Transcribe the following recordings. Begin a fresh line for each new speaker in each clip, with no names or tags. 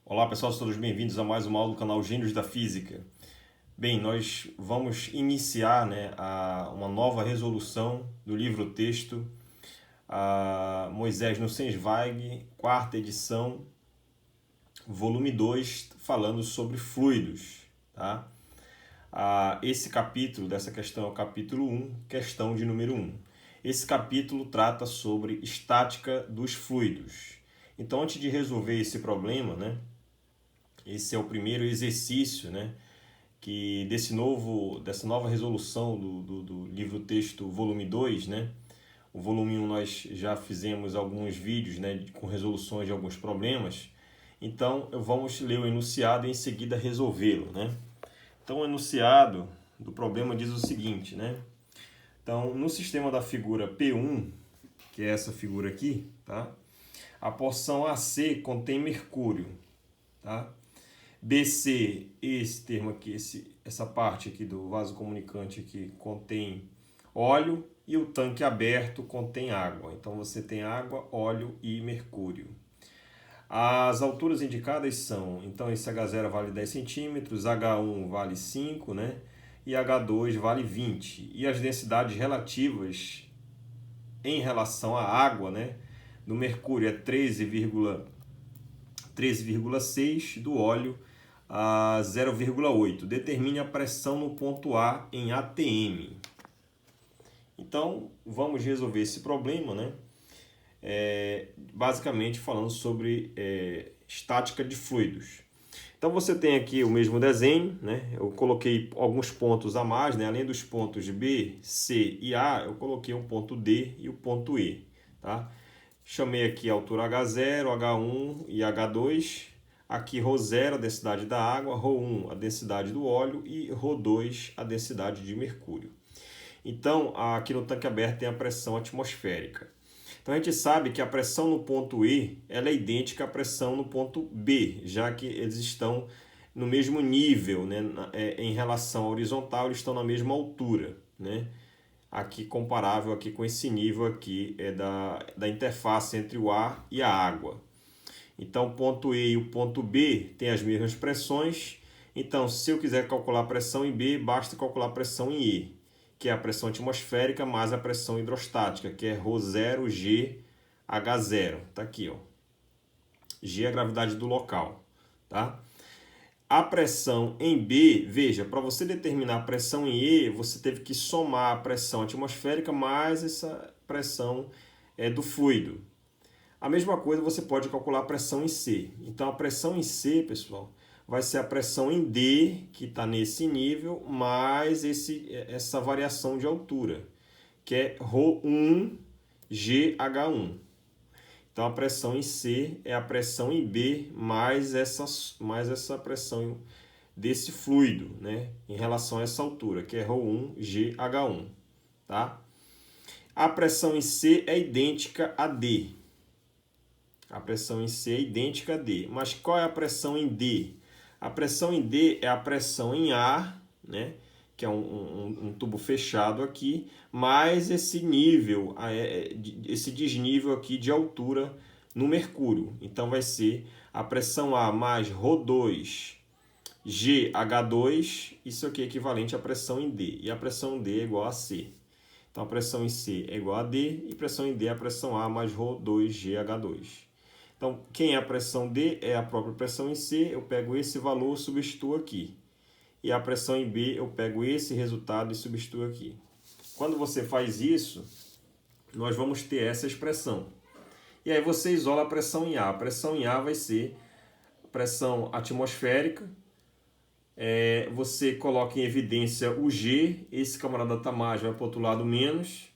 Olá pessoal, sejam todos bem-vindos a mais uma aula do canal Gênios da Física. Bem, nós vamos iniciar uma nova resolução do livro-texto Moisés Nussensweig, quarta edição, volume 2, falando sobre fluidos. Tá? Esse capítulo dessa questão é o capítulo 1, questão de número 1. Esse capítulo trata sobre estática dos fluidos. Então, antes de resolver esse problema, esse é o primeiro exercício, que dessa nova resolução do livro-texto volume 2, O volume 1 nós já fizemos alguns vídeos, com resoluções de alguns problemas. Então, vamos ler o enunciado e em seguida resolvê-lo, Então, o enunciado do problema diz o seguinte, Então, no sistema da figura P1, que é essa figura aqui, tá? A porção AC contém mercúrio, tá? BC, esse termo aqui, essa parte aqui do vaso comunicante aqui contém óleo e o tanque aberto contém água. Então você tem água, óleo e mercúrio. As alturas indicadas são, então esse H0 vale 10 centímetros, H1 vale 5, e H2 vale 20. E as densidades relativas em relação à água, do mercúrio é 13,6, do óleo a 0,8. Determine a pressão no ponto A em ATM. Então, vamos resolver esse problema, basicamente falando sobre estática de fluidos. Então, você tem aqui o mesmo desenho, Eu coloquei alguns pontos a mais, Além dos pontos B, C e A, eu coloquei um ponto D e o ponto E, tá? Chamei aqui a altura H0, H1 e H2. Aqui ρ0, a densidade da água, ρ1, a densidade do óleo e ρ2, a densidade de mercúrio. Então, aqui no tanque aberto tem a pressão atmosférica. Então, a gente sabe que a pressão no ponto E ela é idêntica à pressão no ponto B, já que eles estão no mesmo nível, em relação à horizontal, eles estão na mesma altura, Aqui comparável aqui com esse nível aqui da interface entre o ar e a água. Então, o ponto E e o ponto B têm as mesmas pressões. Então, se eu quiser calcular a pressão em B, basta calcular a pressão em E, que é a pressão atmosférica mais a pressão hidrostática, que é ρ0 G H0. Está aqui, ó. G é a gravidade do local, tá? A pressão em B, veja, para você determinar a pressão em E, você teve que somar a pressão atmosférica mais essa pressão do fluido. A mesma coisa você pode calcular a pressão em C. Então, a pressão em C, pessoal, vai ser a pressão em D, que está nesse nível, mais essa variação de altura, que é ρ1 GH1. Então, a pressão em C é a pressão em B mais essa pressão desse fluido, em relação a essa altura, que é ρ1 GH1. Tá? A pressão em C é idêntica a D. A pressão em C é idêntica a D. Mas qual é a pressão em D? A pressão em D é a pressão em A, que é um tubo fechado aqui, mais esse nível, esse desnível aqui de altura no mercúrio. Então, vai ser a pressão A mais ρ2 GH2, isso aqui é equivalente à pressão em D. E a pressão D é igual a C. Então, a pressão em C é igual a D e a pressão em D é a pressão A mais ρ2 GH2. Então, quem é a pressão D é a própria pressão em C, eu pego esse valor e substituo aqui. E a pressão em B, eu pego esse resultado e substituo aqui. Quando você faz isso, nós vamos ter essa expressão. E aí você isola a pressão em A. A pressão em A vai ser pressão atmosférica. Você coloca em evidência o G, esse camarada tá mais, vai para o outro lado menos.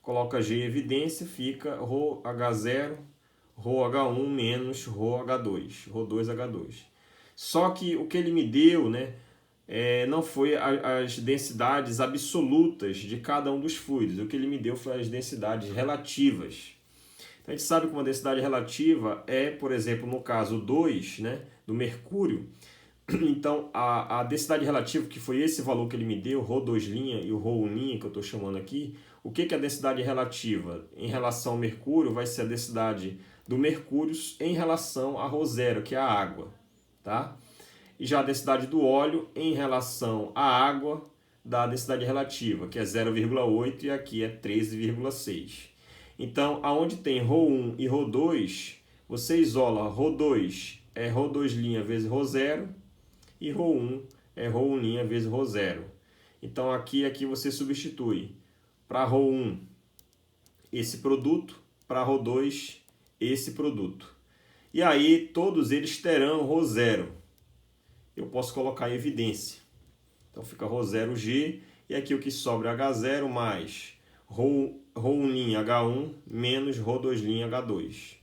Coloca G em evidência, fica ρH0, ρH1 menos ρH2. Só que o que ele me deu, não foi as densidades absolutas de cada um dos fluidos. O que ele me deu foi as densidades relativas. Então, a gente sabe que uma densidade relativa é, por exemplo, no caso 2, do mercúrio. Então, a densidade relativa, que foi esse valor que ele me deu, ρ2' e o ρ1', que eu estou chamando aqui, o que é a densidade relativa? Em relação ao mercúrio, vai ser a densidade do mercúrio em relação a ρ0, que é a água, tá? E já a densidade do óleo em relação à água dá a densidade relativa, que é 0,8 e aqui é 13,6. Então, aonde tem ρ1 e ρ2, você isola ρ2 é ρ2' vezes ρ0 e ρ1 é ρ1' vezes ρ0. Então, aqui você substitui para ρ1 esse produto, para ρ2 esse produto. E aí, todos eles terão ρ0. Eu posso colocar em evidência. Então, fica ρ0G, e aqui o que sobra é H0 mais ρ1' H1 menos ρ2' H2.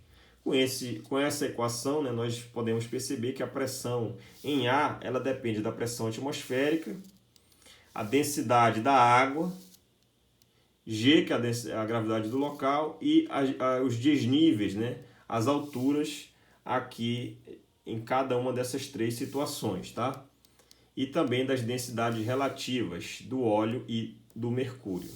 Com essa equação, né, nós podemos perceber que a pressão em A ela depende da pressão atmosférica, a densidade da água, G, que é a gravidade do local, e os desníveis, né, as alturas aqui em cada uma dessas três situações, tá? E também das densidades relativas do óleo e do mercúrio.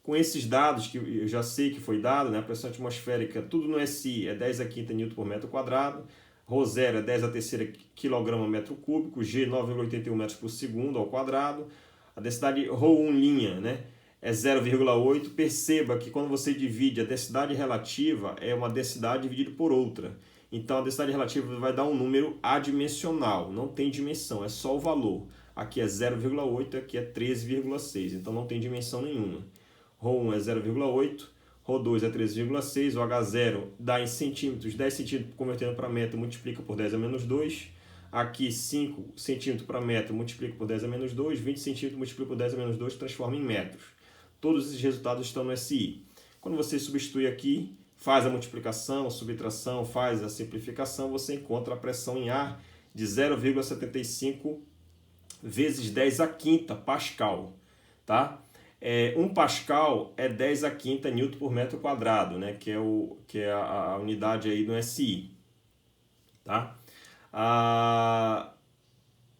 Com esses dados, que eu já sei que foi dado, né, a pressão atmosférica, tudo no SI é 10 a quinta Newton por metro quadrado, ρ0 é 10 a terceira quilograma metro cúbico, G 9,81 metros por segundo ao quadrado, a densidade ρ1', né, é 0,8. Perceba que quando você divide a densidade relativa, é uma densidade dividida por outra. Então, a densidade relativa vai dar um número adimensional, não tem dimensão, é só o valor. Aqui é 0,8, aqui é 13,6, então não tem dimensão nenhuma. ρ1 é 0,8, ρ2 é 13,6, o H0 dá em centímetros, 10 centímetros convertendo para metro, multiplica por 10 a menos 2. Aqui 5 centímetros para metro, multiplica por 10 a menos 2, 20 centímetros, multiplica por 10 a menos 2, transforma em metros. Todos esses resultados estão no SI. Quando você substitui aqui, faz a multiplicação, subtração, faz a simplificação, você encontra a pressão em ar de 0,75 vezes 10 a quinta Pascal, tá? 1 Pascal é 10 a quinta Newton por metro quadrado, né? Que é a unidade aí do SI, tá?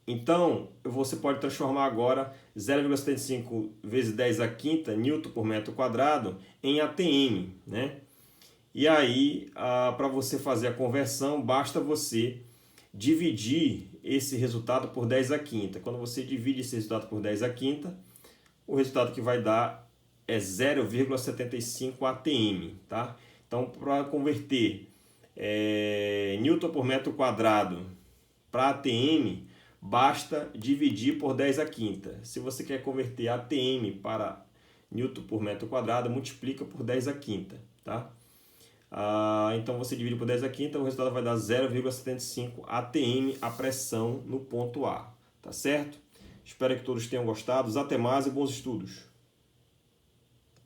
Então, você pode transformar agora 0,75 vezes 10 a quinta Newton por metro quadrado em ATM, né? E aí, para você fazer a conversão, basta você dividir esse resultado por 10 a quinta. Quando você divide esse resultado por 10 a quinta, o resultado que vai dar é 0,75 ATM, tá? Então, para converter Newton por metro quadrado para ATM, basta dividir por 10 a quinta. Se você quer converter ATM para Newton por metro quadrado, multiplica por 10 a quinta, tá? Então você divide por 10 a quinta, o resultado vai dar 0,75 ATM a pressão no ponto A, tá certo? Espero que todos tenham gostado. Até mais e bons estudos!